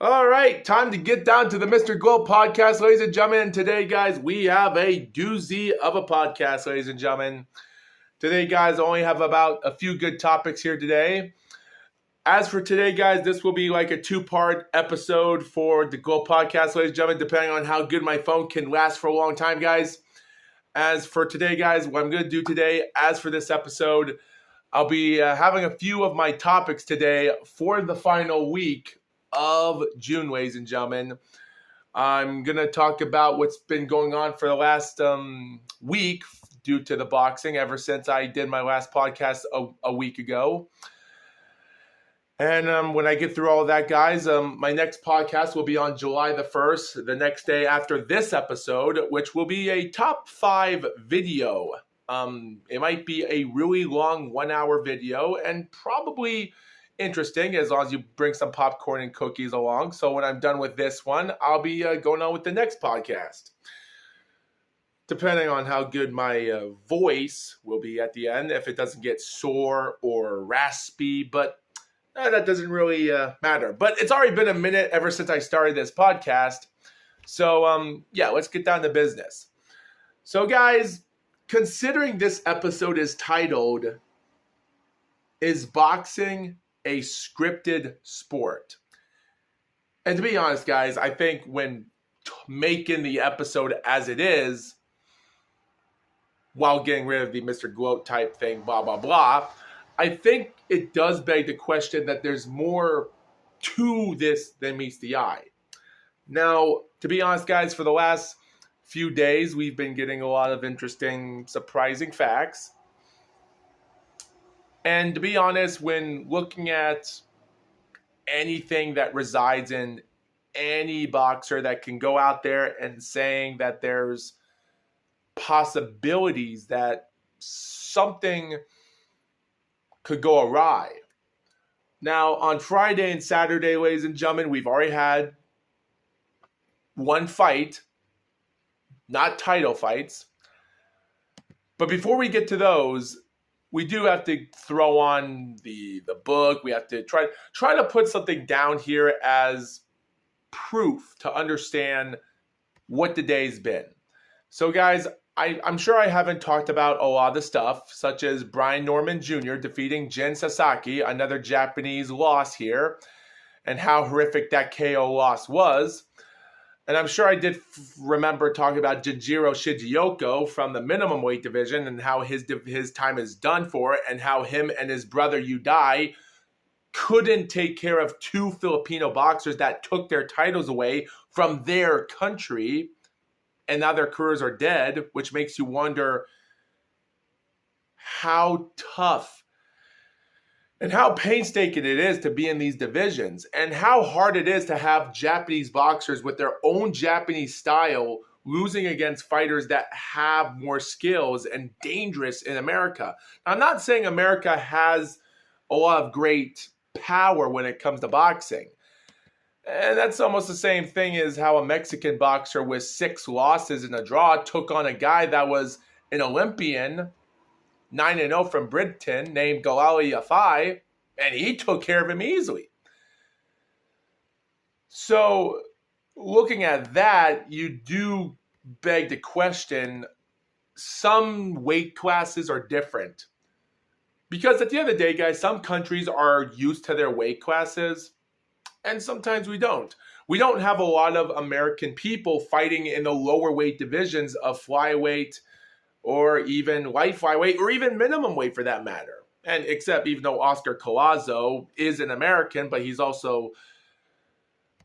All right, time to get down to the Mr. Glow podcast, ladies and gentlemen. Today, guys, we have a doozy of a podcast, ladies and gentlemen. Today, guys, I only have about a few good topics here today. As for today, guys, this will be like a two-part episode for the Glow podcast, ladies and gentlemen, depending on how good my phone can last for a long time, guys. As for today, guys, what I'm going to do today, as for this episode, I'll be having a few of my topics today for the final week of June, ladies and gentlemen. I'm going to talk about what's been going on for the last week due to the boxing ever since I did my last podcast a week ago. And when I get through all of that, guys, my next podcast will be on July the 1st, the next day after this episode, which will be a top 5 video. It might be a really long 1-hour video and probably interesting as long as you bring some popcorn and cookies along. So when I'm done with this one, I'll be going on with the next podcast. Depending on how good my voice will be at the end, if it doesn't get sore or raspy, but that doesn't really matter. But it's already been a minute ever since I started this podcast. So let's get down to business. So guys, considering this episode is titled, "Is Boxing a Scripted Sport?" And to be honest, guys, I think when making the episode as it is, while getting rid of the Mr. Gloat type thing, blah, blah, blah, I think it does beg the question that there's more to this than meets the eye. Now, to be honest, guys, for the last few days, we've been getting a lot of interesting, surprising facts. And to be honest, when looking at anything that resides in any boxer that can go out there and saying that there's possibilities that something could go awry. Now, on Friday and Saturday, ladies and gentlemen, we've already had one fight, not title fights. But before we get to those, we do have to throw on the book. We have to try to put something down here as proof to understand what the day's been. So guys, I'm sure I haven't talked about a lot of the stuff, such as Brian Norman Jr. defeating Jin Sasaki, another Japanese loss here, and how horrific that KO loss was. And I'm sure I did remember talking about Jinjiro Shigeoka from the minimum weight division and how his time is done for, and how him and his brother Yudai couldn't take care of two Filipino boxers that took their titles away from their country, and now their careers are dead, which makes you wonder how tough and how painstaking it is to be in these divisions, and how hard it is to have Japanese boxers with their own Japanese style losing against fighters that have more skills and dangerous in America. Now, I'm not saying America has a lot of great power when it comes to boxing. And that's almost the same thing as how a Mexican boxer with 6 losses and a draw took on a guy that was an Olympian, 9-0 from Britain, named Galali Yafai, and he took care of him easily. So, looking at that, you do beg the question, some weight classes are different. Because at the end of the day, guys, some countries are used to their weight classes, and sometimes we don't. We don't have a lot of American people fighting in the lower weight divisions of flyweight or even light flyweight or even minimum weight for that matter. And except even though Oscar Collazo is an American, but he's also,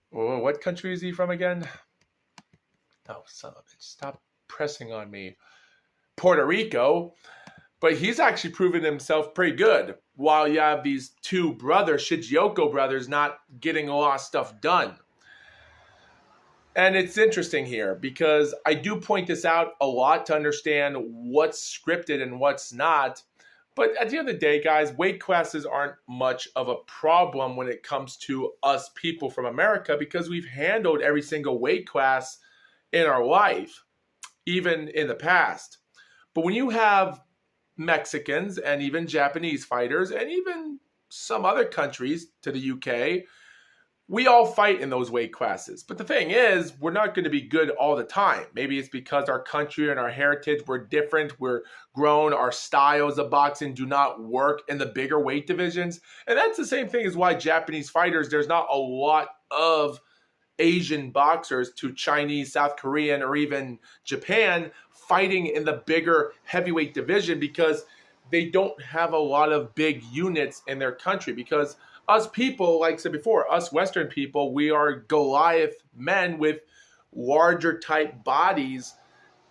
what country is he from again? Oh, son of a bitch, stop pressing on me. Puerto Rico. But he's actually proven himself pretty good, while you have these two brothers, Shigeoka brothers, not getting a lot of stuff done. And it's interesting here because I do point this out a lot to understand what's scripted and what's not. But at the end of the day, guys, weight classes aren't much of a problem when it comes to us people from America, because we've handled every single weight class in our life, even in the past. But when you have Mexicans and even Japanese fighters and even some other countries to the UK we all fight in those weight classes. But the thing is, we're not going to be good all the time. Maybe it's because our country and our heritage, we're different, we're grown, our styles of boxing do not work in the bigger weight divisions. And that's the same thing as why Japanese fighters, there's not a lot of Asian boxers to Chinese, South Korean, or even Japan fighting in the bigger heavyweight division, because they don't have a lot of big units in their country. Because us people, like I said before, us Western people, we are Goliath men with larger type bodies,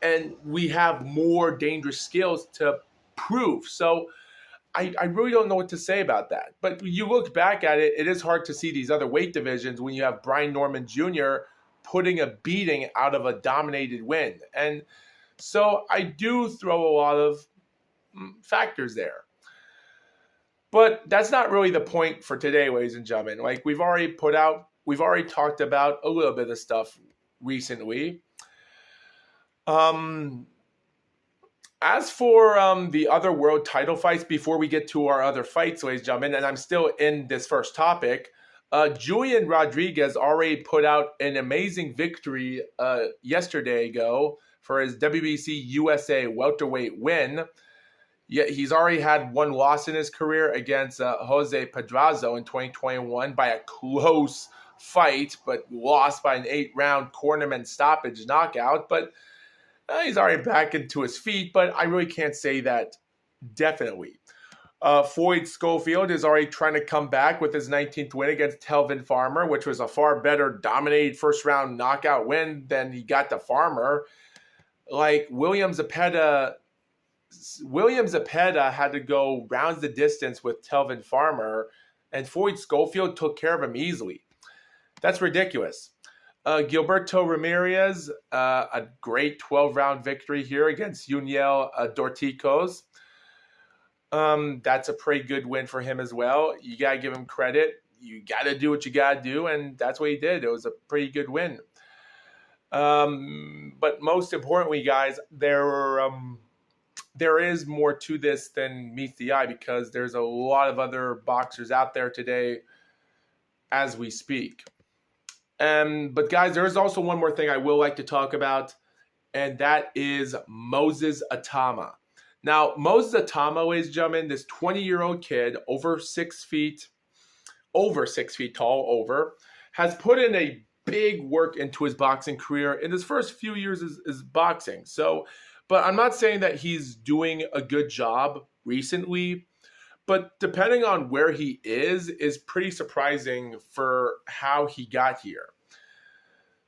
and we have more dangerous skills to prove. So I really don't know what to say about that. But you look back at it, it is hard to see these other weight divisions when you have Brian Norman Jr. putting a beating out of a dominated win. And so I do throw a lot of factors there. But that's not really the point for today, ladies and gentlemen. Like we've already talked about a little bit of stuff recently. As for the other world title fights, before we get to our other fights, ladies and gentlemen, and I'm still in this first topic, Julian Rodriguez already put out an amazing victory yesterday ago for his WBC USA welterweight win. Yet he's already had one loss in his career against Jose Pedraza in 2021 by a close fight, but lost by an 8-round cornerman stoppage knockout. But he's already back into his feet, but I really can't say that definitely. Floyd Schofield is already trying to come back with his 19th win against Telvin Farmer, which was a far better dominated first-round knockout win than he got to Farmer. Like William Zepeda had to go rounds the distance with Telvin Farmer, and Floyd Schofield took care of him easily. That's ridiculous. Gilberto Ramirez, a great 12-round victory here against Yuniel Dorticos. That's a pretty good win for him as well. You got to give him credit. You got to do what you got to do, and that's what he did. It was a pretty good win. But most importantly, guys, there is more to this than meets the eye, because there's a lot of other boxers out there today as we speak. But guys, there's also one more thing I will like to talk about, and that is Moses Atama. Now, Moses Atama, ladies and gentlemen, this 20-year-old kid, over 6 feet tall, has put in a big work into his boxing career in his first few years is boxing. So, but I'm not saying that he's doing a good job recently, but depending on where he is pretty surprising for how he got here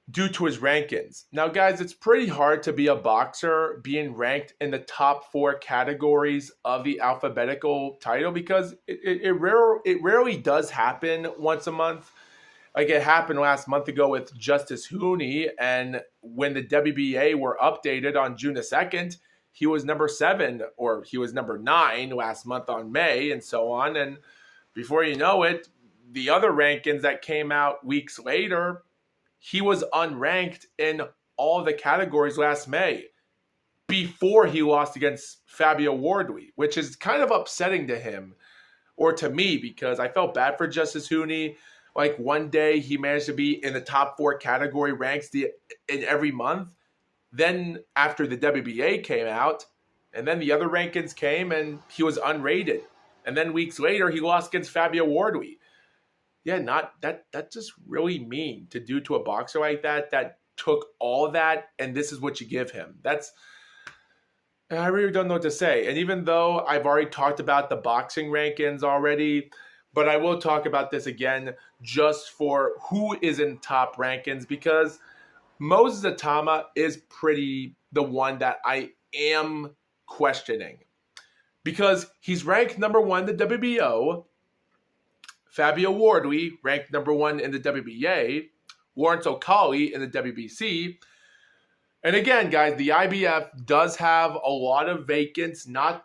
due to his rankings. Now, guys, it's pretty hard to be a boxer being ranked in the top 4 categories of the alphabetical title, because it rarely does happen once a month. Like it happened last month ago with Justice Hooney, and when the WBA were updated on June the 2nd, he was number 7, or he was number 9 last month on May, and so on. And before you know it, the other rankings that came out weeks later, he was unranked in all the categories last May before he lost against Fabio Wardley, which is kind of upsetting to him, or to me, because I felt bad for Justice Hooney. Like one day he managed to be in the top 4 category ranks in every month. Then after the WBA came out, and then the other rankings came, and he was unrated. And then weeks later, he lost against Fabio Wardley. Yeah, that's just really mean to do to a boxer like that took all that, and this is what you give him. I really don't know what to say. And even though I've already talked about the boxing rankings already, but I will talk about this again just for who is in top rankings, because Moses Atama is the one that I am questioning, because he's ranked number 1 in the WBO. Fabio Wardley ranked number 1 in the WBA. Lawrence O'Colly in the WBC. And again, guys, the IBF does have a lot of vacants not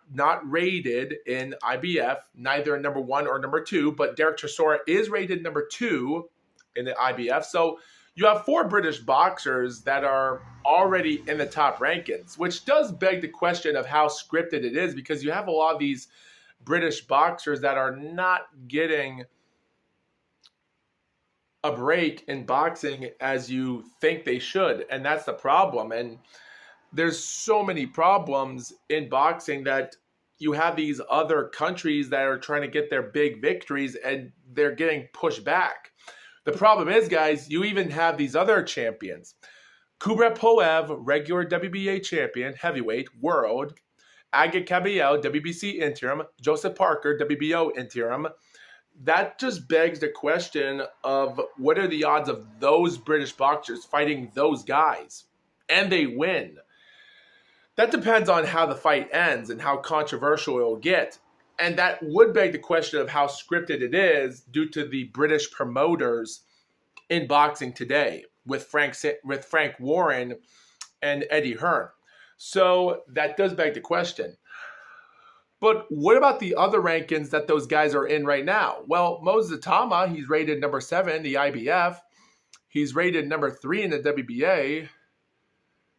rated in IBF, neither number 1 or number 2, but Derek Chisora is rated number 2 in the IBF. So you have 4 British boxers that are already in the top rankings, which does beg the question of how scripted it is, because you have a lot of these British boxers that are not getting a break in boxing as you think they should. And that's the problem. And there's so many problems in boxing that you have these other countries that are trying to get their big victories and they're getting pushed back. The problem is, guys, you even have these other champions. Kubrat Pulev, regular WBA champion, heavyweight, world. Agit Kabayel, WBC interim. Joseph Parker, WBO interim. That just begs the question of what are the odds of those British boxers fighting those guys? And they win. That depends on how the fight ends and how controversial it will get. And that would beg the question of how scripted it is due to the British promoters in boxing today with Frank Warren and Eddie Hearn. So that does beg the question. But what about the other rankings that those guys are in right now? Well, Moses Atama, he's rated number 7 in the IBF. He's rated number 3 in the WBA.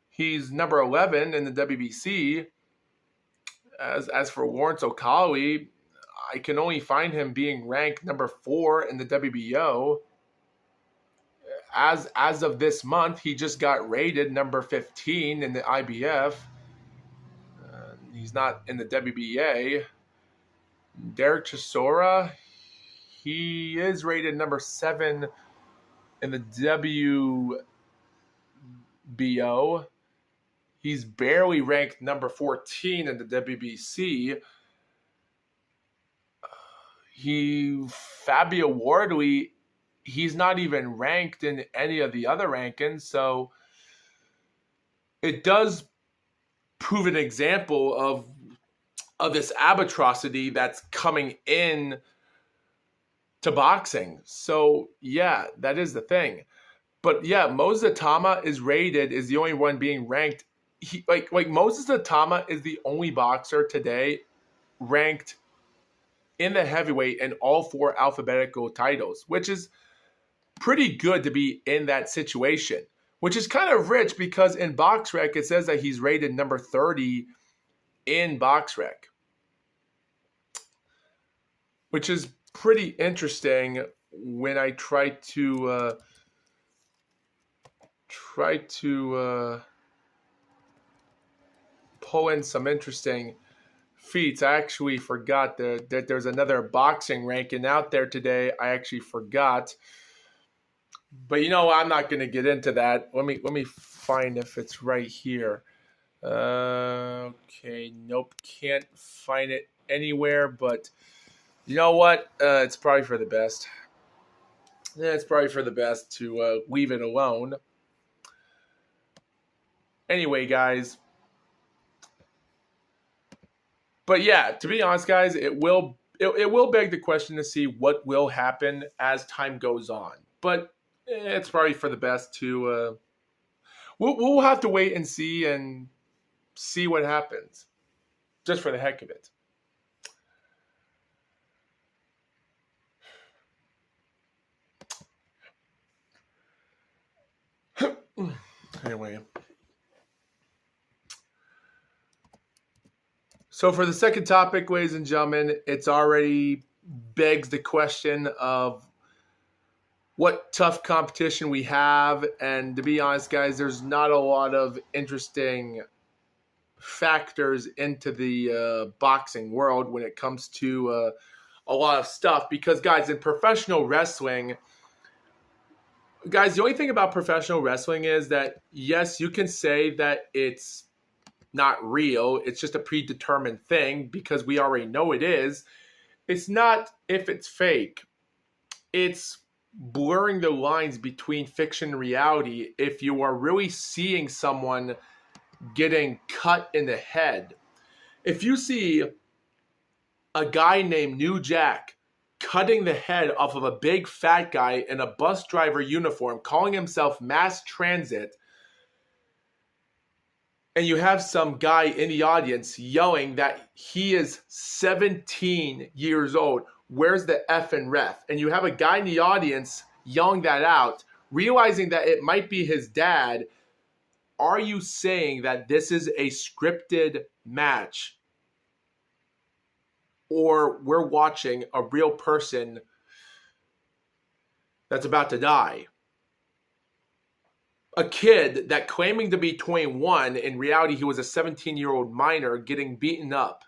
He's number 11 in the WBC. As for Lawrence O'Colloy, I can only find him being ranked number 4 in the WBO. As of this month, he just got rated number 15 in the IBF. He's not in the WBA. Derek Chisora, he is rated number 7 in the WBO. He's barely ranked number 14 in the WBC. Fabio Wardley, he's not even ranked in any of the other rankings. So it does prove an example of this albatrosity that's coming in to boxing. So yeah, that is the thing. But yeah, Moses Atama is the only one being ranked. Like Moses Atama is the only boxer today ranked in the heavyweight in all 4 alphabetical titles, which is pretty good to be in that situation. Which is kind of rich because in BoxRec it says that he's rated number 30 in BoxRec, which is pretty interesting when I try to pull in some interesting feats. I actually forgot that there's another boxing ranking out there today. I actually forgot. But I'm not going to get into that. Let me find if it's right here. Okay, nope, can't find it anywhere. But you know what? It's probably for the best. Yeah, it's probably for the best to leave it alone. Anyway, guys. But yeah, to be honest, guys, it will beg the question to see what will happen as time goes on. But it's probably for the best to we'll have to wait and see what happens, just for the heck of it. Anyway, so for the second topic, ladies and gentlemen, it's already begs the question of what tough competition we have. And to be honest, guys, there's not a lot of interesting factors into the boxing world when it comes to a lot of stuff. Because, guys, in professional wrestling, guys, the only thing about professional wrestling is that, yes, you can say that it's not real. It's just a predetermined thing because we already know it is. It's not if it's fake. It's blurring the lines between fiction and reality. If you are really seeing someone getting cut in the head, if you see a guy named New Jack cutting the head off of a big fat guy in a bus driver uniform, calling himself Mass Transit, and you have some guy in the audience yelling that he is 17 years old, where's the effing ref? And you have a guy in the audience yelling that out, realizing that it might be his dad. Are you saying that this is a scripted match? Or we're watching a real person that's about to die. A kid that claiming to be 21, in reality he was a 17-year-old minor getting beaten up.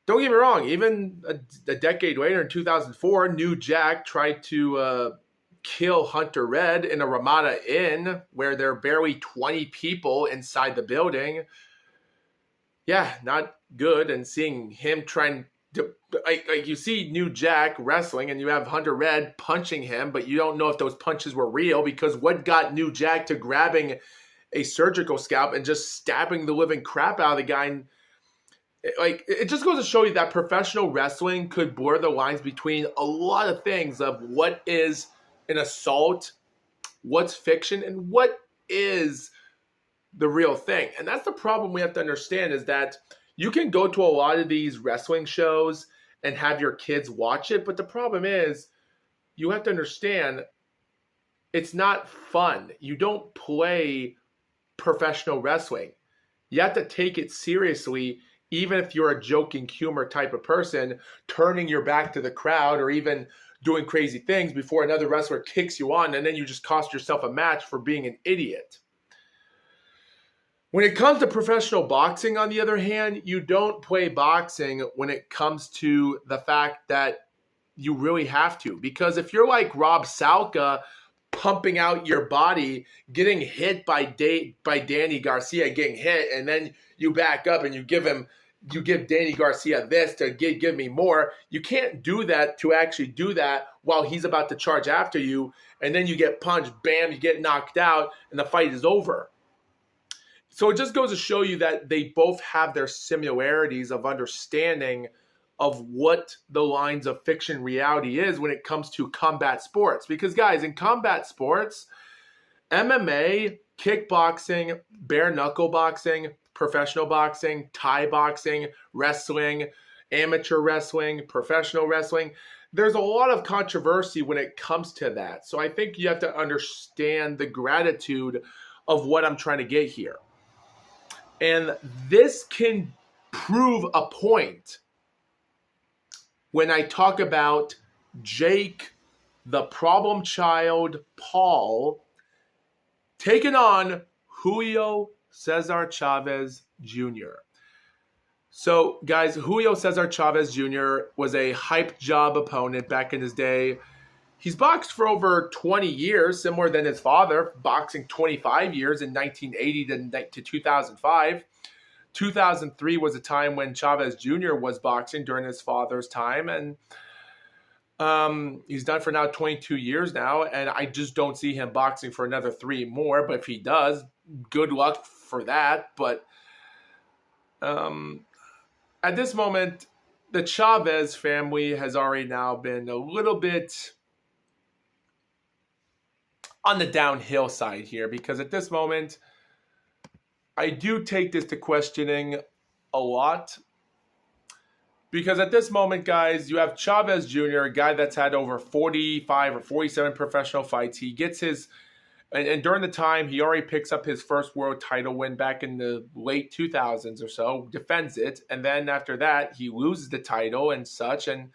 Don't get me wrong, even a decade later in 2004, New Jack tried to kill Hunter Red in a Ramada Inn where there are barely 20 people inside the building. Yeah, not good. And seeing him trying to, like you see New Jack wrestling and you have Hunter Red punching him, but you don't know if those punches were real, because what got New Jack to grabbing a surgical scalp and just stabbing the living crap out of the guy? And like, it just goes to show you that professional wrestling could blur the lines between a lot of things of what is an assault, what's fiction, and what is the real thing. And that's the problem we have to understand, is that you can go to a lot of these wrestling shows and have your kids watch it, but the problem is you have to understand it's not fun. You don't play professional wrestling. You have to take it seriously, even if you're a joking humor type of person, turning your back to the crowd or even doing crazy things before another wrestler kicks you on, and then you just cost yourself a match for being an idiot. When it comes to professional boxing, on the other hand, you don't play boxing when it comes to the fact that you really have to. Because if you're like Rob Salka, pumping out your body, getting hit by Danny Garcia, getting hit, and then you back up and you give Danny Garcia this to give me more. You can't do that to actually do that while he's about to charge after you, and then you get punched, bam, you get knocked out, and the fight is over. So it just goes to show you that they both have their similarities of understanding of what the lines of fiction reality is when it comes to combat sports. Because guys, in combat sports, MMA, kickboxing, bare knuckle boxing, professional boxing, Thai boxing, wrestling, amateur wrestling, professional wrestling, there's a lot of controversy when it comes to that. So I think you have to understand the gratitude of what I'm trying to get here. And this can prove a point when I talk about Jake, the problem child, Paul, taking on Julio Cesar Chavez Jr. So, guys, Julio Cesar Chavez Jr. was a hype job opponent back in his day. He's boxed for over 20 years, similar than his father, boxing 25 years in 1980 to 2005. 2003 was a time when Chavez Jr. was boxing during his father's time, and he's done for now 22 years now, and I just don't see him boxing for another 3 more, but if he does, good luck for that. But at this moment, the Chavez family has already now been a little bit on the downhill side here, because at this moment, I do take this to questioning a lot. Because at this moment, guys, you have Chavez Jr., a guy that's had over 45 or 47 professional fights. He gets his, and during the time, he already picks up his first world title win back in the late 2000s or so, defends it, and then after that, he loses the title and such, and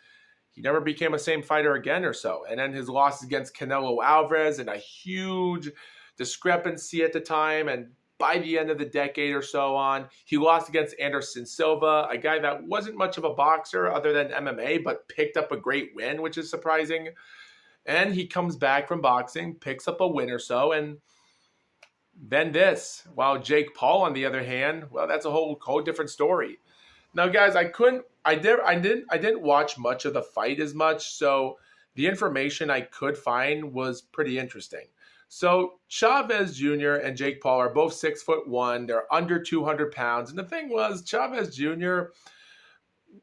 he never became a same fighter again or so. And then his loss against Canelo Alvarez, and a huge discrepancy at the time, and by the end of the decade or so on, he lost against Anderson Silva, a guy that wasn't much of a boxer other than MMA, but picked up a great win, which is surprising. And he comes back from boxing, picks up a win or so, and then this. While Jake Paul, on the other hand, well, that's a whole different story. Now, guys, I didn't watch much of the fight as much, so the information I could find was pretty interesting. So Chavez Jr. and Jake Paul are both 6'1". They're under 200 pounds. And the thing was, Chavez Jr.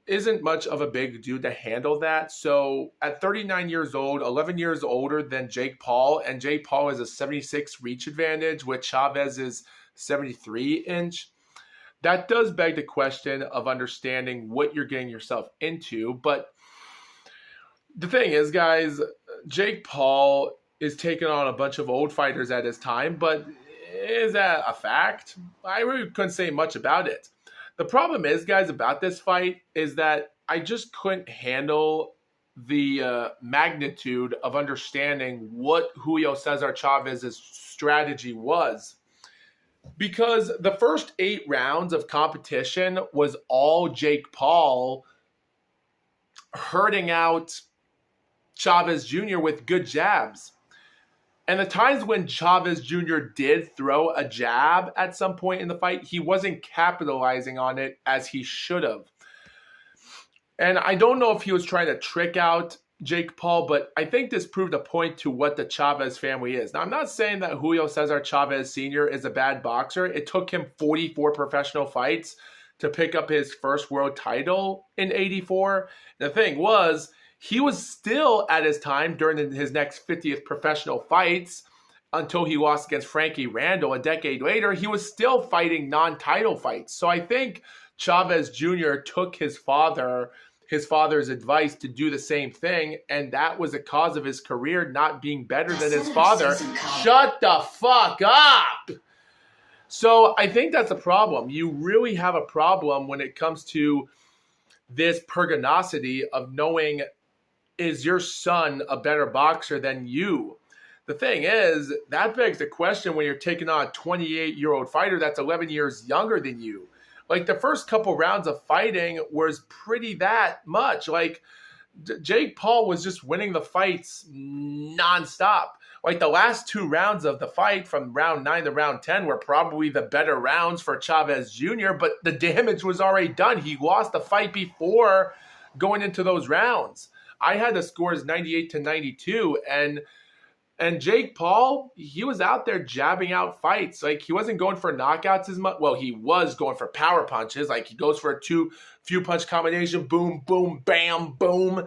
isn't much of a big dude to handle that. So at 39 years old, 11 years older than Jake Paul, and Jake Paul has a 76 reach advantage, with Chavez is 73 inch. That does beg the question of understanding what you're getting yourself into. But the thing is, guys, Jake Paul is taking on a bunch of old fighters at his time, but is that a fact? I really couldn't say much about it. The problem is, guys, about this fight is that I just couldn't handle the magnitude of understanding what Julio Cesar Chavez's strategy was. Because the first 8 rounds of competition was all Jake Paul hurting out Chavez Jr. with good jabs. And the times when Chavez Jr. did throw a jab at some point in the fight, he wasn't capitalizing on it as he should have. And I don't know if he was trying to trick out Jake Paul, but I think this proved a point to what the Chavez family is. Now, I'm not saying that Julio Cesar Chavez Sr. is a bad boxer. It took him 44 professional fights to pick up his first world title in 84. The thing was, he was still at his time during his next 50th professional fights until he lost against Frankie Randall a decade later. He was still fighting non-title fights. So I think Chavez Jr. took his father's advice to do the same thing, and that was the cause of his career not being better than his father. Shut the fuck up! So I think that's a problem. You really have a problem when it comes to this pergnosity of knowing, is your son a better boxer than you? The thing is, that begs the question when you're taking on a 28-year-old fighter that's 11 years younger than you. Like, the first couple rounds of fighting was pretty that much. Like, Jake Paul was just winning the fights nonstop. Like, the last 2 rounds of the fight from round 9 to round 10 were probably the better rounds for Chavez Jr., but the damage was already done. He lost the fight before going into those rounds. I had the scores 98-92, and Jake Paul, he was out there jabbing out fights. Like, he wasn't going for knockouts as much. Well, he was going for power punches. Like, he goes for a few punch combination, boom, boom, bam, boom,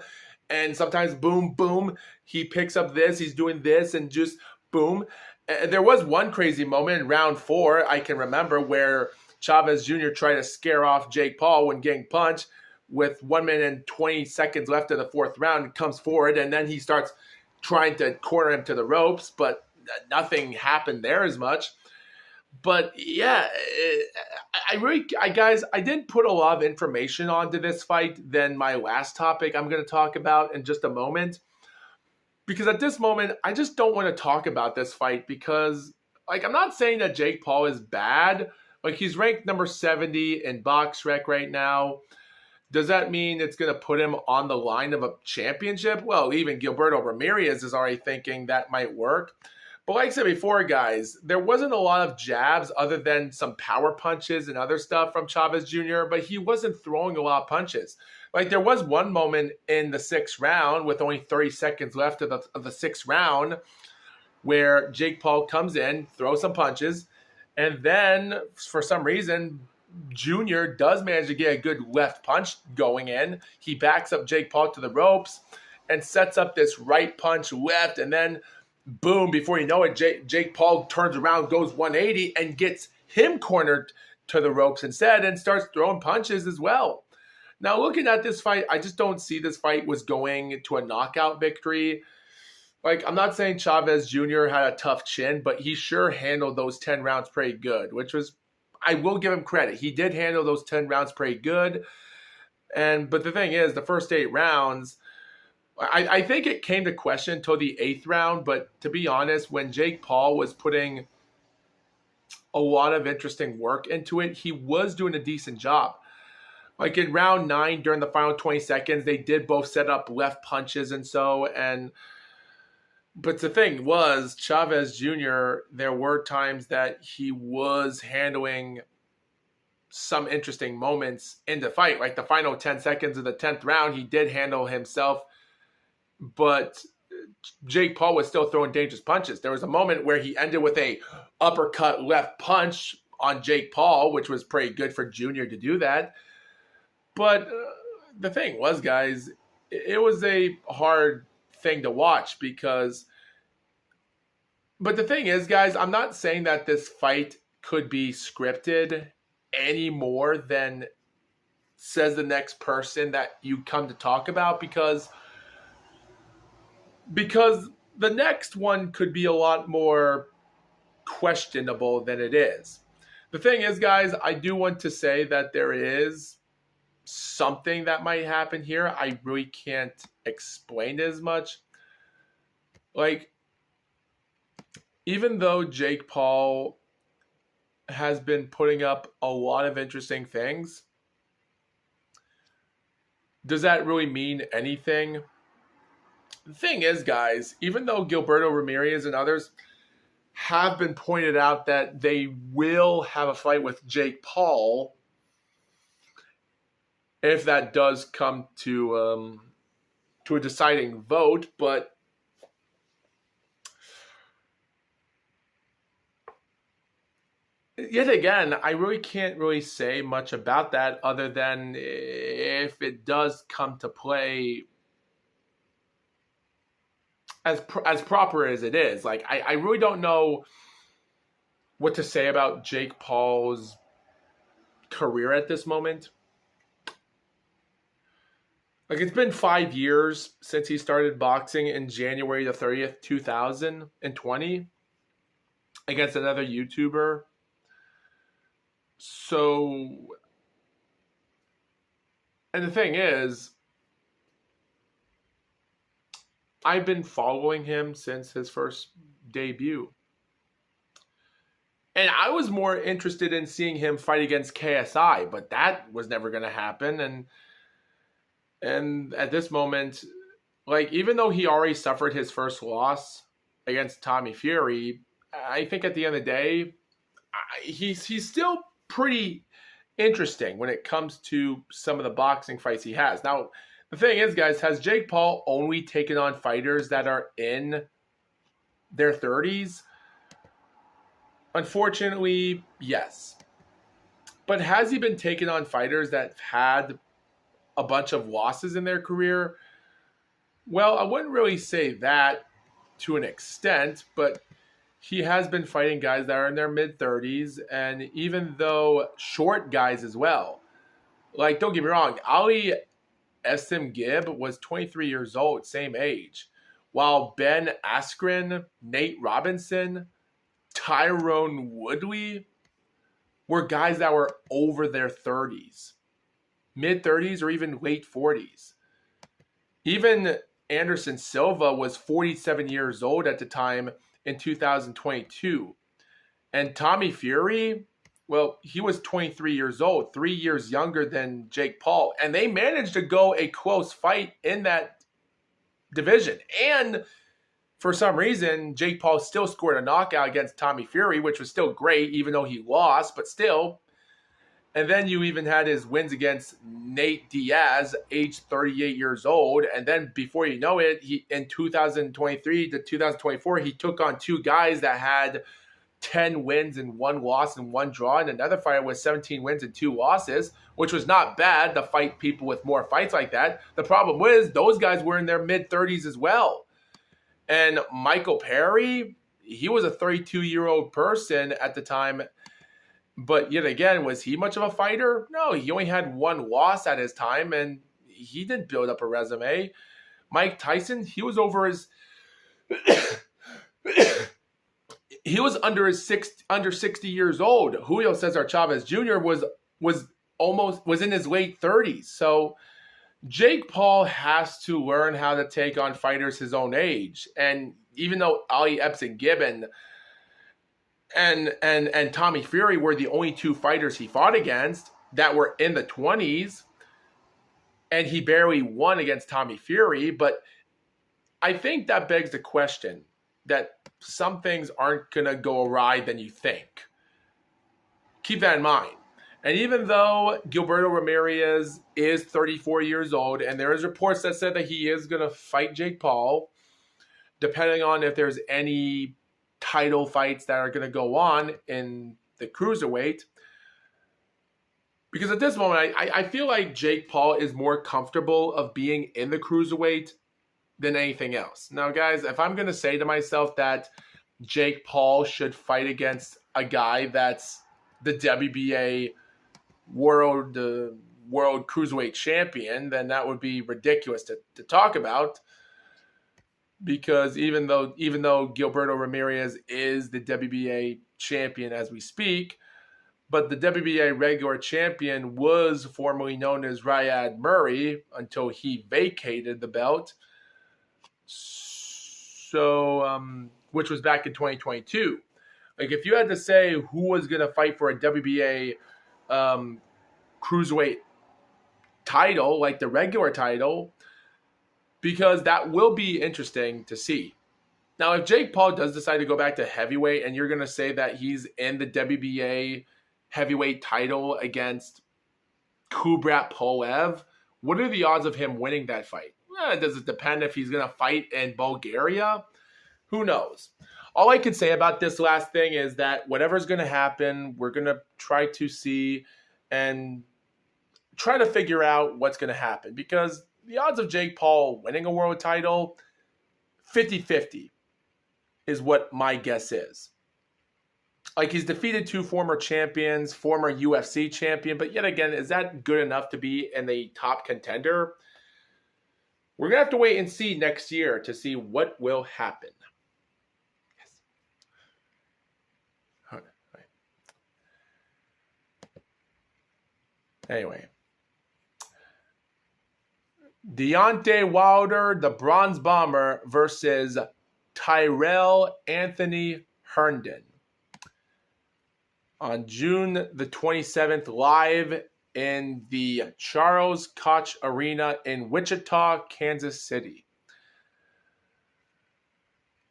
and sometimes boom, boom. He picks up this, he's doing this, and just boom. And there was one crazy moment in round 4, I can remember, where Chavez Jr. tried to scare off Jake Paul when getting punched. With 1 minute and 20 seconds left of the 4th round, comes forward, and then he starts trying to corner him to the ropes, but nothing happened there as much. But yeah, guys, I did put a lot of information onto this fight than my last topic I'm going to talk about in just a moment. Because at this moment, I just don't want to talk about this fight because, like, I'm not saying that Jake Paul is bad. Like, he's ranked number 70 in BoxRec right now. Does that mean it's going to put him on the line of a championship? Well, even Gilberto Ramirez is already thinking that might work. But like I said before, guys, there wasn't a lot of jabs other than some power punches and other stuff from Chavez Jr., but he wasn't throwing a lot of punches. Like, there was one moment in the 6th round with only 30 seconds left of the 6th round where Jake Paul comes in, throws some punches, and then for some reason Junior does manage to get a good left punch going in. He backs up Jake Paul to the ropes and sets up this right punch left, and then boom, before you know it, Jake Paul turns around, goes 180, and gets him cornered to the ropes instead and starts throwing punches as well. Now, looking at this fight, I just don't see this fight was going to a knockout victory. Like, I'm not saying Chavez Jr. had a tough chin, but he sure handled those 10 rounds pretty good, which was, I will give him credit. He did handle those 10 rounds pretty good. But the thing is, the first 8 rounds, I think it came to question until the 8th round. But to be honest, when Jake Paul was putting a lot of interesting work into it, he was doing a decent job. Like in round 9, during the final 20 seconds, they did both set up left punches and so. But the thing was, Chavez Jr., there were times that he was handling some interesting moments in the fight. Like the final 10 seconds of the 10th round, he did handle himself. But Jake Paul was still throwing dangerous punches. There was a moment where he ended with a uppercut left punch on Jake Paul, which was pretty good for Junior to do that. But the thing was, guys, it was a hard thing to watch but the thing is, guys, I'm not saying that this fight could be scripted any more than says the next person that you come to talk about, because the next one could be a lot more questionable than it is. The thing is, guys, I do want to say that there is something that might happen here. I really can't explain it as much. Like, even though Jake Paul has been putting up a lot of interesting things, does that really mean anything? The thing is, guys, even though Gilberto Ramirez and others have been pointed out that they will have a fight with Jake Paul, if that does come to a deciding vote, but yet again, I really can't really say much about that other than if it does come to play as proper as it is. Like, I really don't know what to say about Jake Paul's career at this moment. Like, it's been 5 years since he started boxing in January the 30th, 2020 against another YouTuber. So, and the thing is, I've been following him since his first debut. And I was more interested in seeing him fight against KSI, but that was never going to happen. And at this moment, like, even though he already suffered his first loss against Tommy Fury, I think at the end of the day, he's still pretty interesting when it comes to some of the boxing fights he has. Now, the thing is, guys, has Jake Paul only taken on fighters that are in their 30s? Unfortunately, yes. But has he been taking on fighters that had a bunch of losses in their career? Well, I wouldn't really say that to an extent, but he has been fighting guys that are in their mid-30s, and even though short guys as well. Like, don't get me wrong, Ali Esimgib was 23 years old, same age, while Ben Askren, Nate Robinson, Tyrone Woodley were guys that were over their 30s, mid-30s or even late 40s. Even Anderson Silva was 47 years old at the time in 2022. And Tommy Fury, well, he was 23 years old, 3 years younger than Jake Paul. And they managed to go a close fight in that division. And for some reason, Jake Paul still scored a knockout against Tommy Fury, which was still great, even though he lost, but still. And then you even had his wins against Nate Diaz, age 38 years old. And then before you know it, he in 2023 to 2024, he took on two guys that had 10 wins and 1 loss and 1 draw, and another fighter with 17 wins and 2 losses, which was not bad to fight people with more fights like that. The problem was those guys were in their mid-30s as well. And Michael Perry, he was a 32-year-old person at the time. But yet again, was he much of a fighter? No, he only had 1 loss at his time, and he didn't build up a resume. Mike Tyson, he was over his... he was under 60 years old. Julio Cesar Chavez Jr. was in his late 30s. So Jake Paul has to learn how to take on fighters his own age. And even though Ali Esimgib and Tommy Fury were the only 2 fighters he fought against that were in the 20s, and he barely won against Tommy Fury, but I think that begs the question that some things aren't going to go awry than you think. Keep that in mind. And even though Gilberto Ramirez is 34 years old, and there is reports that said that he is going to fight Jake Paul, depending on if there's any title fights that are going to go on in the cruiserweight. Because at this moment, I feel like Jake Paul is more comfortable of being in the cruiserweight than anything else. Now, guys, if I'm going to say to myself that Jake Paul should fight against a guy that's the WBA world cruiserweight champion, then that would be ridiculous to talk about. Because even though Gilberto Ramirez is the WBA champion as we speak, But the WBA regular champion was formerly known as Riyad Murray until he vacated the belt. So, which was back in 2022. Like, if you had to say who was going to fight for a WBA cruiserweight title, like the regular title, because that will be interesting to see. Now, if Jake Paul does decide to go back to heavyweight and you're going to say that he's in the WBA heavyweight title against Kubrat Pulev, what are the odds of him winning that fight? Does it depend if he's going to fight in Bulgaria? Who knows? All I can say about this last thing is that whatever's going to happen, we're going to try to see and try to figure out what's going to happen. Because the odds of Jake Paul winning a world title, 50-50 is what my guess is. Like, he's defeated 2 former champions, former UFC champion, but yet again, is that good enough to be in the top contender? We're going to have to wait and see next year to see what will happen. Yes. All right. Anyway. Deontay Wilder, the Bronze Bomber, versus Tyrell Anthony Herndon on June the 27th, live in the Charles Koch Arena in Wichita, Kansas City.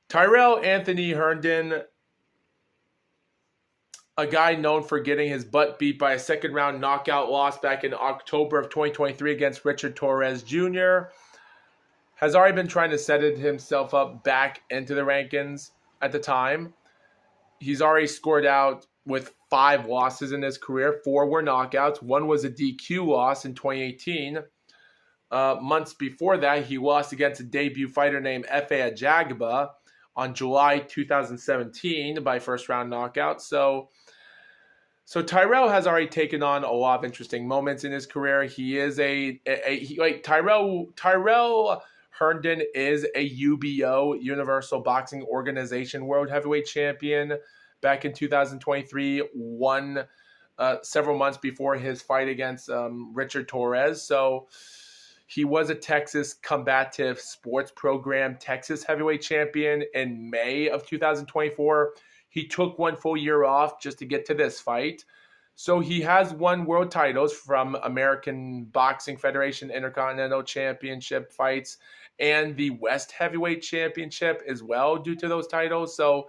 Tyrell Anthony Herndon, a guy known for getting his butt beat by a second-round knockout loss back in October of 2023 against Richard Torres Jr., has already been trying to set himself up back into the rankings at the time. He's already scored out with 5 losses in his career. 4 were knockouts. 1 was a DQ loss in 2018. Months before that, he lost against a debut fighter named Efe Ajagba on July 2017 by first-round knockout. So Tyrell has already taken on a lot of interesting moments in his career. He is Tyrell Herndon is a UBO, Universal Boxing Organization World Heavyweight Champion back in 2023, won several months before his fight against Richard Torres. So he was a Texas Combative Sports Program Texas Heavyweight Champion in May of 2024. He took 1 full year off just to get to this fight. So he has won world titles from American Boxing Federation Intercontinental Championship fights and the West Heavyweight Championship as well due to those titles. So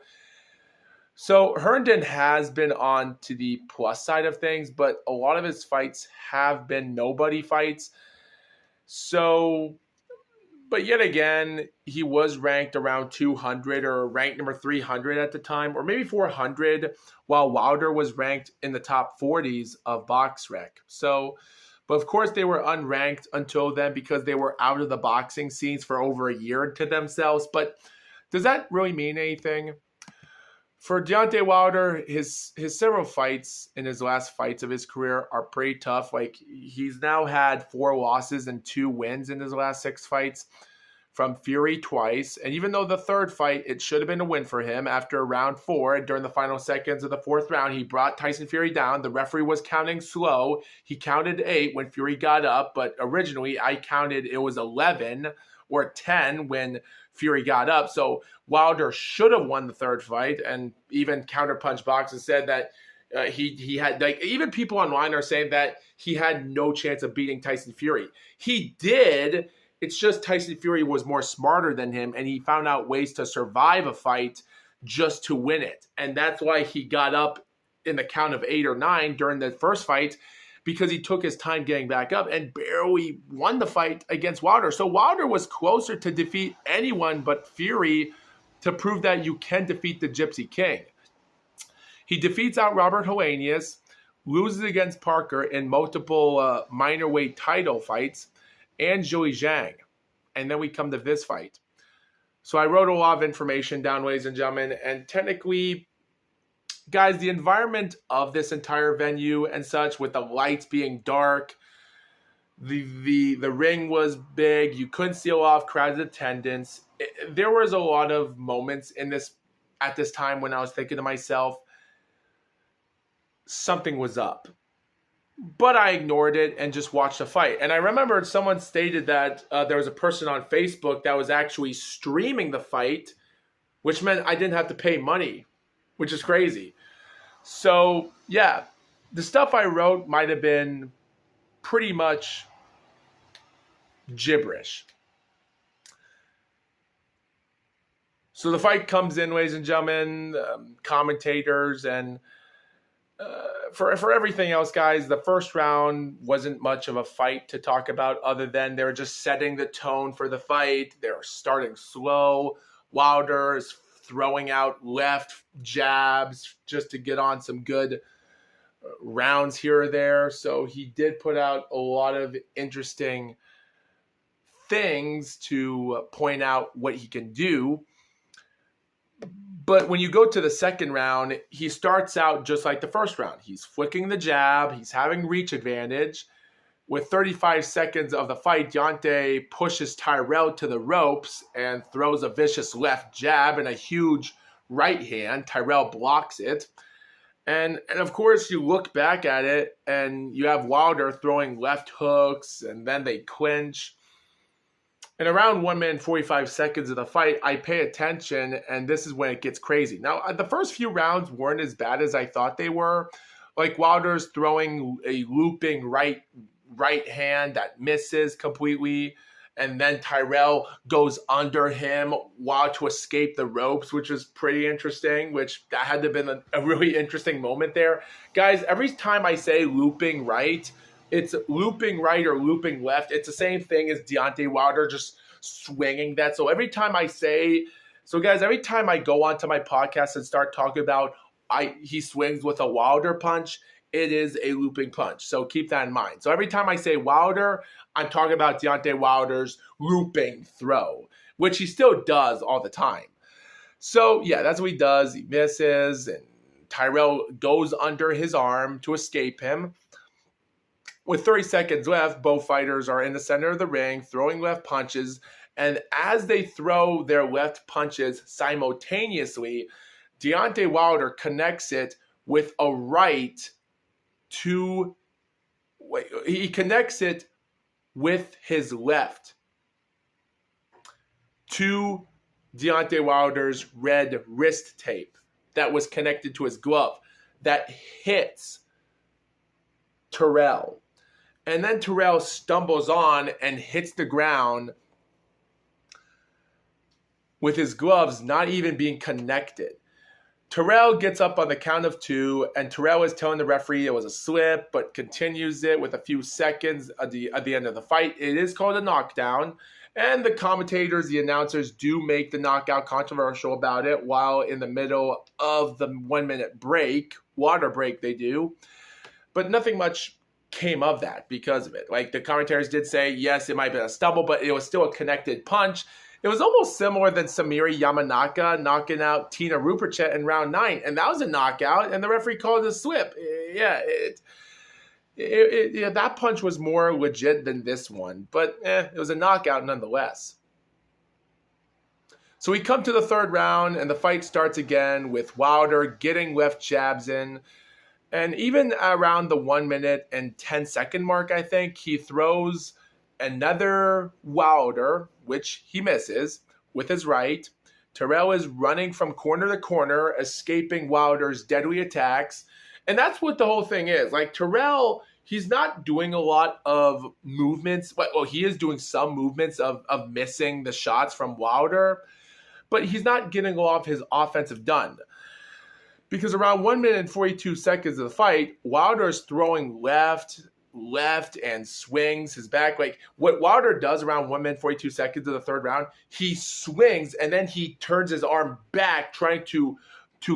Herndon has been on to the plus side of things, but a lot of his fights have been nobody fights. So, but yet again, he was ranked around 200 or ranked number 300 at the time, or maybe 400, while Wilder was ranked in the top 40s of BoxRec. So, but of course they were unranked until then because they were out of the boxing scenes for over a year to themselves. But does that really mean anything? For Deontay Wilder, his several fights in his last fights of his career are pretty tough. Like, he's now had 4 losses and 2 wins in his last 6 fights from Fury twice. And even though the third fight, it should have been a win for him after round 4, during the final seconds of the 4th round, he brought Tyson Fury down. The referee was counting slow. He counted 8 when Fury got up, but originally I counted it was 11 or 10 when Fury got up. So Wilder should have won the third fight, and even Counterpunch Boxing said that he had, like, even people online are saying that he had no chance of beating Tyson Fury. He did. It's just Tyson Fury was more smarter than him, and he found out ways to survive a fight just to win it. And that's why he got up in the count of 8 or 9 during the first fight, because he took his time getting back up and barely won the fight against Wilder. So Wilder was closer to defeat anyone but Fury to prove that you can defeat the Gypsy King. He defeats out Robert Helenius, loses against Parker in multiple minor weight title fights, and Zhilei Zhang. And then we come to this fight. So I wrote a lot of information down, ladies and gentlemen, and technically, guys, the environment of this entire venue and such, with the lights being dark, the ring was big, you couldn't see a lot of crowd attendance. There was a lot of moments in this at this time when I was thinking to myself, something was up. But I ignored it and just watched the fight. And I remember someone stated that there was a person on Facebook that was actually streaming the fight, which meant I didn't have to pay money, which is crazy. So, yeah, the stuff I wrote might have been pretty much gibberish. So the fight comes in, ladies and gentlemen, commentators, and for everything else, guys, the first round wasn't much of a fight to talk about other than they were just setting the tone for the fight. They were starting slow. Wilder is throwing out left jabs just to get on some good rounds here or there. So he did put out a lot of interesting things to point out what he can do. But when you go to the second round, he starts out just like the first round. He's flicking the jab. He's having reach advantage. With 35 seconds of the fight, Deontay pushes Tyrell to the ropes and throws a vicious left jab and a huge right hand. Tyrell blocks it. And of course, you look back at it and you have Wilder throwing left hooks, and then they clinch. And around 1 minute and 45 seconds of the fight, I pay attention, and this is when it gets crazy. Now, the first few rounds weren't as bad as I thought they were. Like Wilder's throwing a looping right hand that misses completely, and then Tyrell goes under him while to escape the ropes, which is pretty interesting, which that had to have been a really interesting moment there. Guys, every time I say looping right, it's looping right or looping left. It's the same thing as Deontay Wilder just swinging that. So every time I go onto my podcast and start talking about he swings with a Wilder punch, it is a looping punch. So keep that in mind. So every time I say Wilder, I'm talking about Deontay Wilder's looping throw, which he still does all the time. So yeah, that's what he does. He misses, and Tyrell goes under his arm to escape him. With 30 seconds left, both fighters are in the center of the ring, throwing left punches. And as they throw their left punches simultaneously, Deontay Wilder connects it with a right he connects it with his left to Deontay Wilder's red wrist tape that was connected to his glove that hits Tyrell. And then Tyrell stumbles on and hits the ground with his gloves not even being connected. Tyrell gets up on the count of 2, and Tyrell is telling the referee it was a slip, but continues it with a few seconds at the end of the fight. It is called a knockdown, and the commentators, the announcers, do make the knockout controversial about it while in the middle of the 1 minute break, water break they do. But nothing much came of that because of it. Like the commentators did say, yes, it might have been a stumble, but it was still a connected punch. It was almost similar than Samiri Yamanaka knocking out Tina Rupert in round 9. And that was a knockout, and the referee called it a slip. Yeah, that punch was more legit than this one. But it was a knockout nonetheless. So we come to the third round, and the fight starts again with Wilder getting left jabs in. And even around the 1 minute and 10 second mark, I think, he throws another Wilder, which he misses, with his right. Tyrell is running from corner to corner, escaping Wilder's deadly attacks. And that's what the whole thing is. Like Tyrell, he's not doing a lot of movements. Well, he is doing some movements of missing the shots from Wilder, but he's not getting off his offensive done. Because around 1 minute and 42 seconds of the fight, Wilder is throwing left, and swings his back. Like what Wilder does around 1 minute 42 seconds of the third round, he swings and then he turns his arm back trying to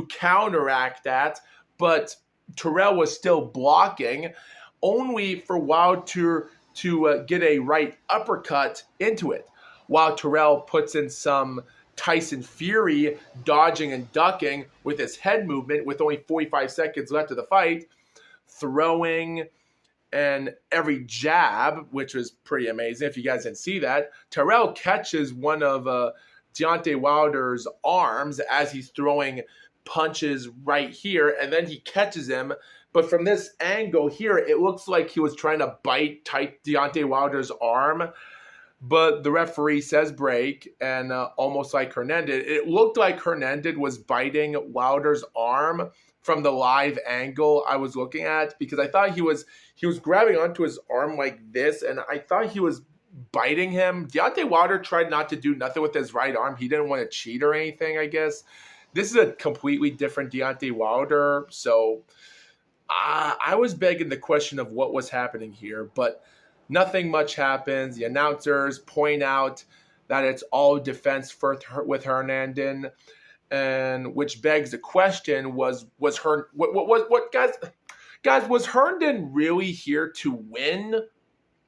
counteract that. But Tyrell was still blocking, only for Wilder to get a right uppercut into it, while Tyrell puts in some Tyson Fury dodging and ducking with his head movement with only 45 seconds left of the fight, throwing and every jab, which was pretty amazing. If you guys didn't see that, Tyrell catches one of Deontay Wilder's arms as he's throwing punches right here, and then he catches him But from this angle here, it looks like he was trying to bite Deontay Wilder's arm. But the referee says break, and almost like Hernandez, it looked like Hernandez was biting Wilder's arm from the live angle I was looking at, because I thought he was grabbing onto his arm like this, and I thought he was biting him. Deontay Wilder tried not to do nothing with his right arm. He didn't want to cheat or anything, I guess. This is a completely different Deontay Wilder, so I was begging the question of what was happening here, but nothing much happens. The announcers point out that it's all defense with Hernandez, and which begs the question: was Herndon really here to win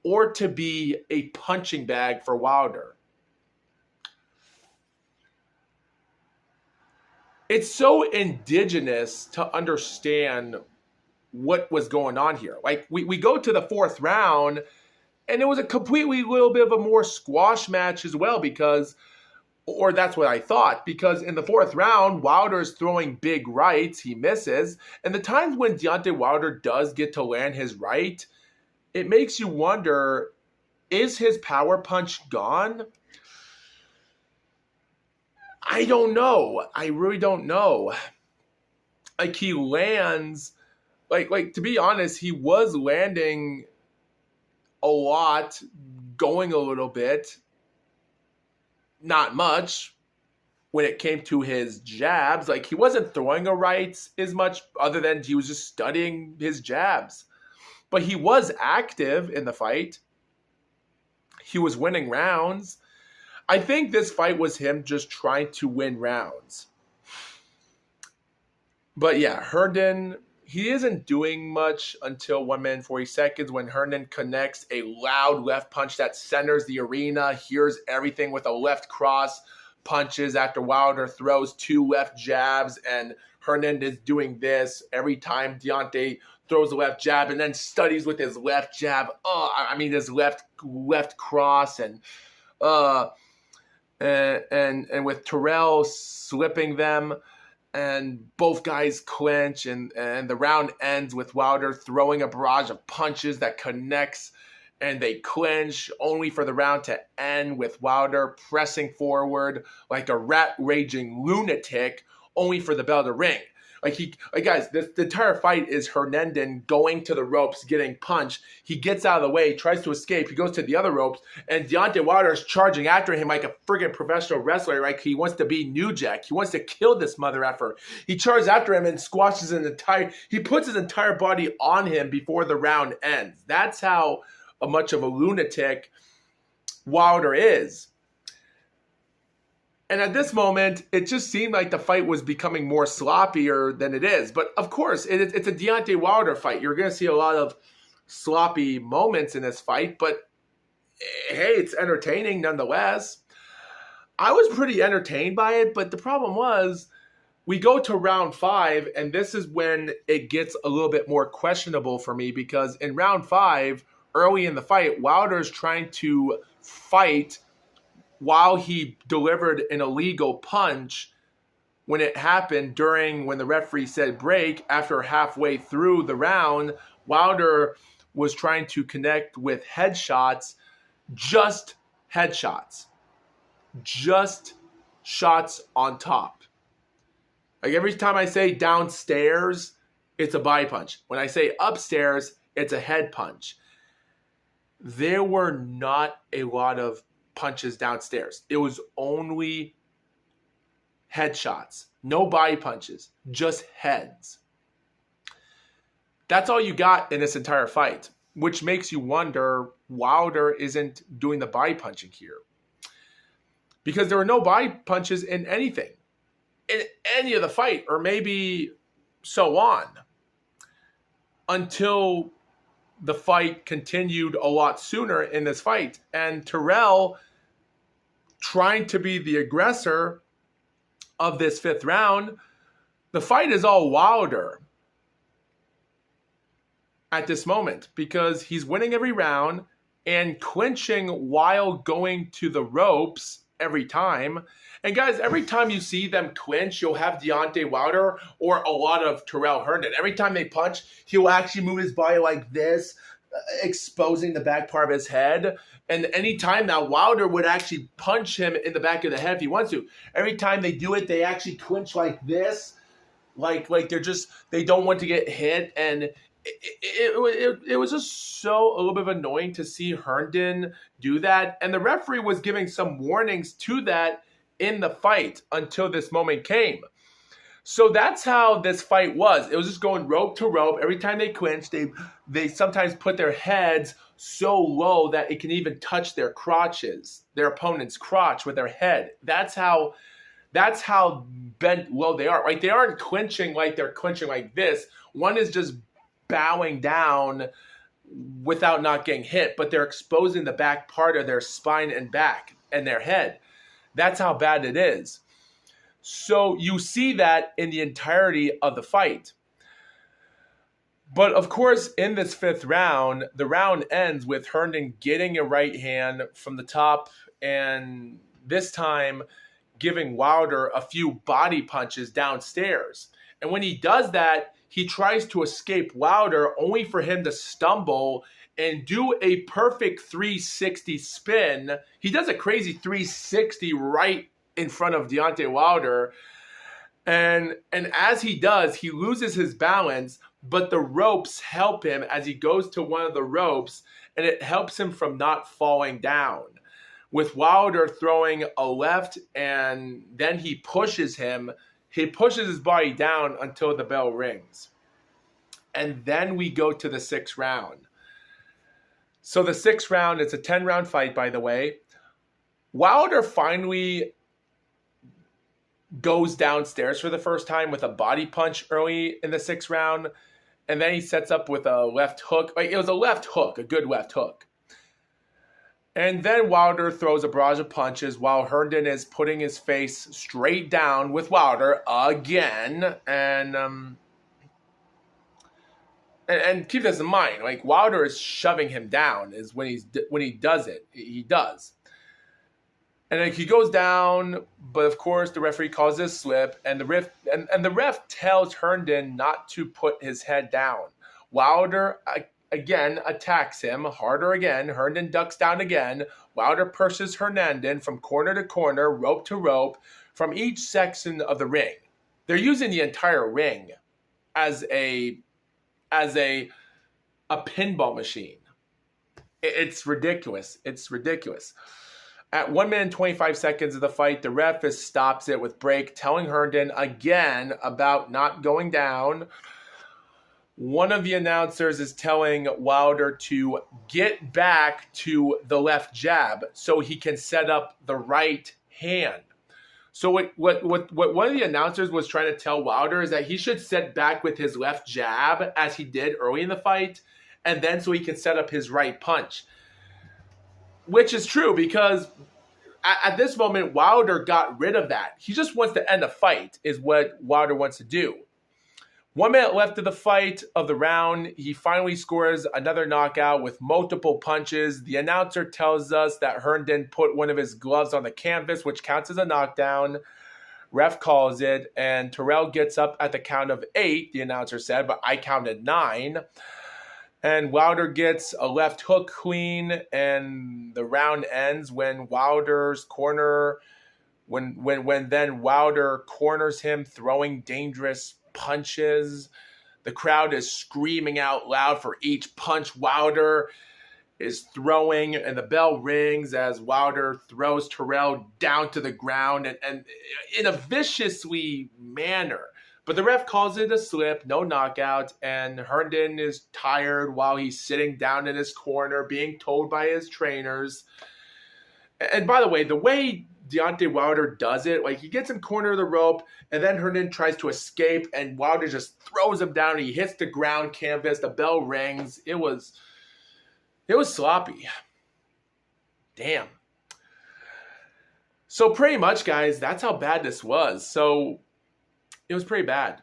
or to be a punching bag for Wilder? It's so indigenous to understand what was going on here. Like, we go to the fourth round, and it was a completely little bit of a more squash match as well, because, or that's what I thought, because in the fourth round, Wilder's throwing big rights, he misses, and the times when Deontay Wilder does get to land his right, it makes you wonder, is his power punch gone? I don't know. I really don't know. Like, he lands, like to be honest, he was landing a lot, going a little bit, not much when it came to his jabs. Like, he wasn't throwing a rights as much, other than he was just studying his jabs. But he was active in the fight. He was winning rounds. I think this fight was him just trying to win rounds. But yeah, Herndon, he isn't doing much until 1 minute and 40 seconds when Herndon connects a loud left punch that centers the arena, hears everything with a left cross, punches after Wilder throws 2 left jabs, and Herndon is doing this every time Deontay throws a left jab, and then studies with his left jab. His left cross, and with Terrell slipping them. And both guys clinch, and the round ends with Wilder throwing a barrage of punches that connects, and they clinch, only for the round to end with Wilder pressing forward like a rat-raging lunatic, only for the bell to ring. Guys, the entire fight is Hernandez going to the ropes, getting punched. He gets out of the way, tries to escape. He goes to the other ropes, and Deontay Wilder is charging after him like a friggin' professional wrestler. Like, he wants to be New Jack. He wants to kill this mother effer. He charges after him and squashes he puts his entire body on him before the round ends. That's how much of a lunatic Wilder is. And at this moment, it just seemed like the fight was becoming more sloppier than it is. But of course, it's a Deontay Wilder fight. You're going to see a lot of sloppy moments in this fight. But hey, it's entertaining nonetheless. I was pretty entertained by it. But the problem was, we go to round 5. And this is when it gets a little bit more questionable for me. Because in round 5, early in the fight, Wilder's trying to fight while he delivered an illegal punch when it happened when the referee said break. After halfway through the round, Wilder was trying to connect with headshots, just headshots, just shots on top. Like, every time I say downstairs, it's a body punch. When I say upstairs, it's a head punch. There were not a lot of punches downstairs. It was only headshots. No body punches, just heads. That's all you got in this entire fight, which makes you wonder Wilder isn't doing the body punching here. Because there were no body punches in anything, in any of the fight, or maybe so on, until the fight continued a lot sooner in this fight. And Terrell, trying to be the aggressor of this 5th round, the fight is all Wilder at this moment, because he's winning every round and clinching while going to the ropes every time. And guys, every time you see them clinch, you'll have Deontay Wilder or a lot of Terrell Herndon. Every time they punch, he'll actually move his body like this, exposing the back part of his head. And anytime that Wilder would actually punch him in the back of the head if he wants to. Every time they do it, they actually clinch like this. Like they don't want to get hit. And it was just a little bit of annoying to see Herndon do that. And the referee was giving some warnings to that in the fight until this moment came. So that's how this fight was. It was just going rope to rope. Every time they clinched, they sometimes put their heads so low that it can even touch their crotches, their opponent's crotch with their head. That's how bent low they are. Right? They aren't clinching like they're clinching like this. One is just bowing down without not getting hit, but they're exposing the back part of their spine and back and their head. That's how bad it is. So you see that in the entirety of the fight. But of course, in this fifth round, the round ends with Herndon getting a right hand from the top and this time giving Wilder a few body punches downstairs. And when he does that, he tries to escape Wilder only for him to stumble and do a perfect 360 spin. He does a crazy 360 right in front of Deontay Wilder. And as he does, he loses his balance, but the ropes help him as he goes to one of the ropes, and it helps him from not falling down. With Wilder throwing a left, and then he pushes him. He pushes his body down until the bell rings. And then we go to the sixth round. So the sixth round, it's a 10-round fight, by the way. Wilder finally goes downstairs for the first time with a body punch early in the sixth round. And then he sets up with a left hook. It was a left hook, a good left hook. And then Wilder throws a barrage of punches while Herndon is putting his face straight down with Wilder again. And keep this in mind, like Wilder is shoving him down is when he does it. He does. And like he goes down, but of course the referee calls this slip, and the ref tells Herndon not to put his head down. Wilder again attacks him harder again. Herndon ducks down again. Wilder pushes Herndon from corner to corner, rope to rope, from each section of the ring. They're using the entire ring as a pinball machine. It's ridiculous. It's ridiculous. At 1 minute and 25 seconds of the fight, the ref stops it with break, telling Herndon again about not going down. One of the announcers is telling Wilder to get back to the left jab so he can set up the right hand. So what one of the announcers was trying to tell Wilder is that he should set back with his left jab as he did early in the fight, and then so he can set up his right punch. Which is true because at this moment, Wilder got rid of that. He just wants to end the fight is what Wilder wants to do. 1 minute left of the fight of the round. He finally scores another knockout with multiple punches. The announcer tells us that Herndon put one of his gloves on the canvas, which counts as a knockdown. Ref calls it, and Terrell gets up at the count of 8, the announcer said, but I counted 9. And Wilder gets a left hook clean, and the round ends when Wilder's corner, when then Wilder corners him, throwing dangerous punches. The crowd is screaming out loud for each punch Wilder is throwing, and the bell rings as Wilder throws Terrell down to the ground and in a viciously manner. But the ref calls it a slip, no knockout, and Herndon is tired while he's sitting down in his corner, being told by his trainers. And by the way Deontay Wilder does it, like he gets him corner of the rope, and then Herndon tries to escape, and Wilder just throws him down, and he hits the ground canvas, the bell rings. It was sloppy. Damn. So pretty much, guys, that's how bad this was. So it was pretty bad.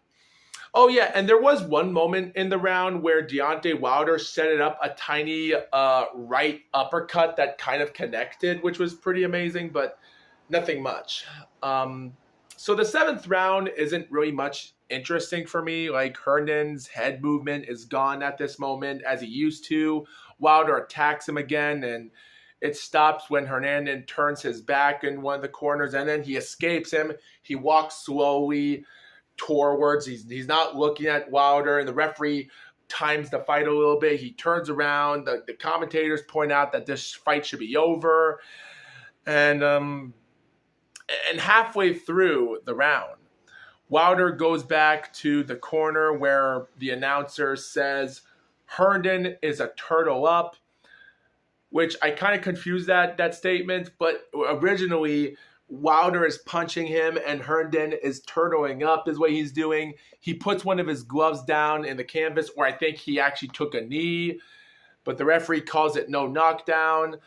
Oh, yeah, and there was one moment in the round where Deontay Wilder set it up a tiny right uppercut that kind of connected, which was pretty amazing. But Nothing much. So the seventh round isn't really much interesting for me. Like Herndon's head movement is gone at this moment as he used to. Wilder attacks him again, and it stops when Hernandez turns his back in one of the corners, and then he escapes him. He walks slowly towards. He's not looking at Wilder, and the referee times the fight a little bit. He turns around. The commentators point out that this fight should be over, and halfway through the round, Wilder goes back to the corner where the announcer says Herndon is a turtle up, which I kind of confused that statement, but originally Wilder is punching him and Herndon is turtling up is what he's doing. He puts one of his gloves down in the canvas, or I think he actually took a knee, but the referee calls it no knockdown.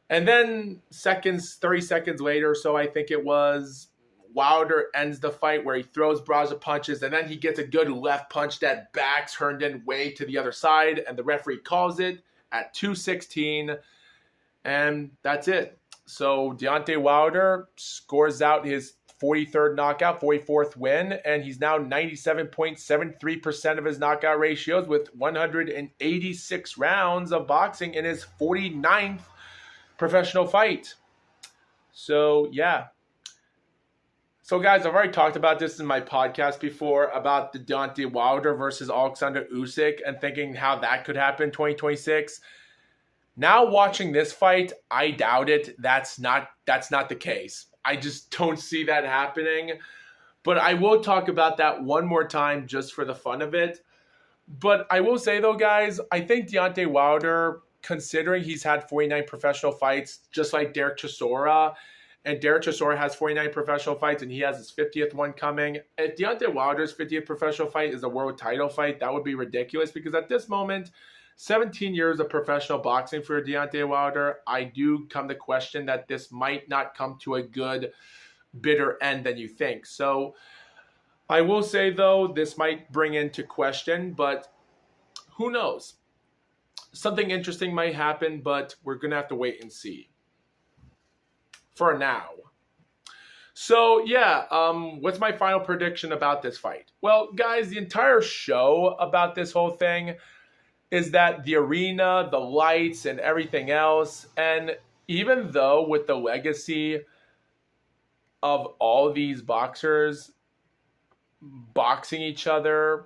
And then 30 seconds later, so I think it was, Wilder ends the fight where he throws Barraza punches, and then he gets a good left punch that backs Herndon way to the other side, and the referee calls it at 2:16, and that's it. So Deontay Wilder scores out his 43rd knockout, 44th win, and he's now 97.73% of his knockout ratios with 186 rounds of boxing in his 49th professional fight. So, yeah. So, guys, I've already talked about this in my podcast before about the Deontay Wilder versus Alexander Usyk and thinking how that could happen in 2026. Now, watching this fight, I doubt it. That's not the case. I just don't see that happening. But I will talk about that one more time just for the fun of it. But I will say, though, guys, I think Deontay Wilder, considering he's had 49 professional fights, just like Derek Chisora, and Derek Chisora has 49 professional fights, and he has his 50th one coming. If Deontay Wilder's 50th professional fight is a world title fight, that would be ridiculous, because at this moment, 17 years of professional boxing for Deontay Wilder, I do come to question that this might not come to a good, bitter end than you think. So I will say, though, this might bring into question, but who knows? Something interesting might happen, but we're going to have to wait and see for now. So, yeah, what's my final prediction about this fight? Well, guys, the entire show about this whole thing is that the arena, the lights, and everything else, and even though with the legacy of all these boxers boxing each other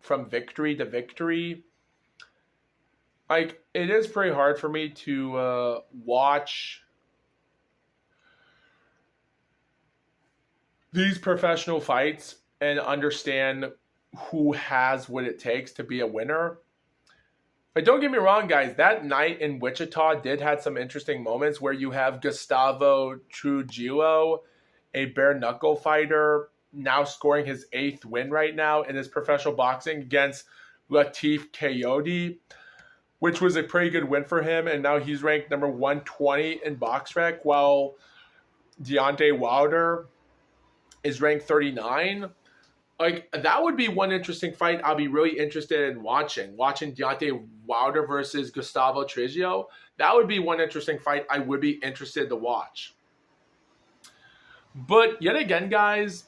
from victory to victory, like, it is pretty hard for me to watch these professional fights and understand who has what it takes to be a winner. But don't get me wrong, guys. That night in Wichita did have some interesting moments where you have Gustavo Trujillo, a bare knuckle fighter, now scoring his 8th win right now in his professional boxing against Latif Coyote, which was a pretty good win for him. And now he's ranked number 120 in BoxRec, while Deontay Wilder is ranked 39. Like, that would be one interesting fight I'll be really interested in watching Deontay Wilder versus Gustavo Trujillo. That would be one interesting fight I would be interested to watch. But yet again, guys,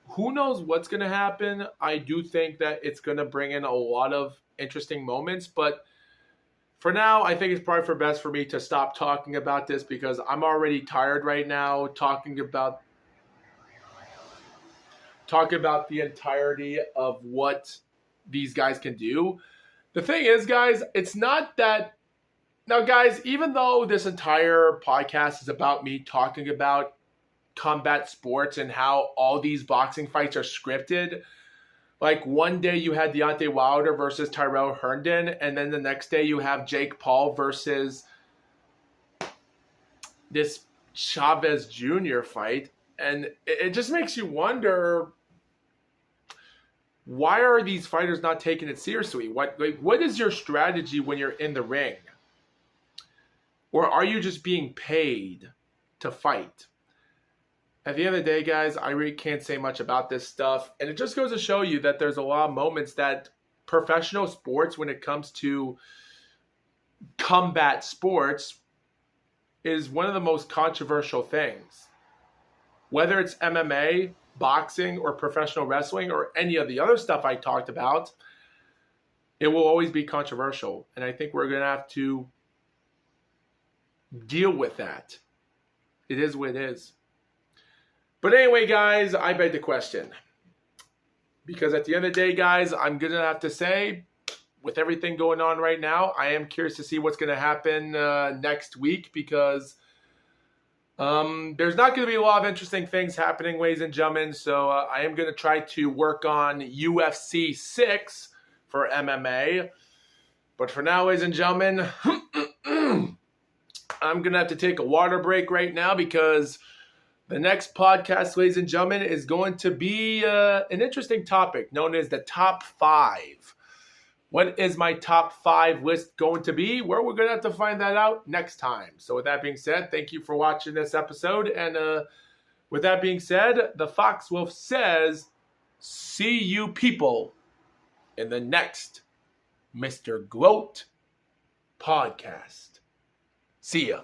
who knows what's going to happen? I do think that it's going to bring in a lot of interesting moments, but for now, I think it's probably best for me to stop talking about this because I'm already tired right now talking about the entirety of what these guys can do. The thing is, guys, it's not that... Now, guys, even though this entire podcast is about me talking about combat sports and how all these boxing fights are scripted, like one day you had Deontay Wilder versus Tyrell Herndon, and then the next day you have Jake Paul versus this Chavez Jr. fight, and it just makes you wonder, why are these fighters not taking it seriously? What is your strategy when you're in the ring? Or are you just being paid to fight? At the end of the day, guys, I really can't say much about this stuff. And it just goes to show you that there's a lot of moments that professional sports, when it comes to combat sports, is one of the most controversial things. Whether it's MMA, boxing, or professional wrestling, or any of the other stuff I talked about, it will always be controversial. And I think we're going to have to deal with that. It is what it is. But anyway, guys, I beg the question. Because at the end of the day, guys, I'm going to have to say, with everything going on right now, I am curious to see what's going to happen next week, because there's not going to be a lot of interesting things happening, ladies and gentlemen. So I am going to try to work on UFC 6 for MMA. But for now, ladies and gentlemen, I'm going to have to take a water break right now, because the next podcast, ladies and gentlemen, is going to be an interesting topic known as the top 5. What is my top 5 list going to be? Well, we're going to have to find that out next time. So with that being said, thank you for watching this episode. And with that being said, the Foxwolf says, see you people in the next Mr. Gloat podcast. See ya.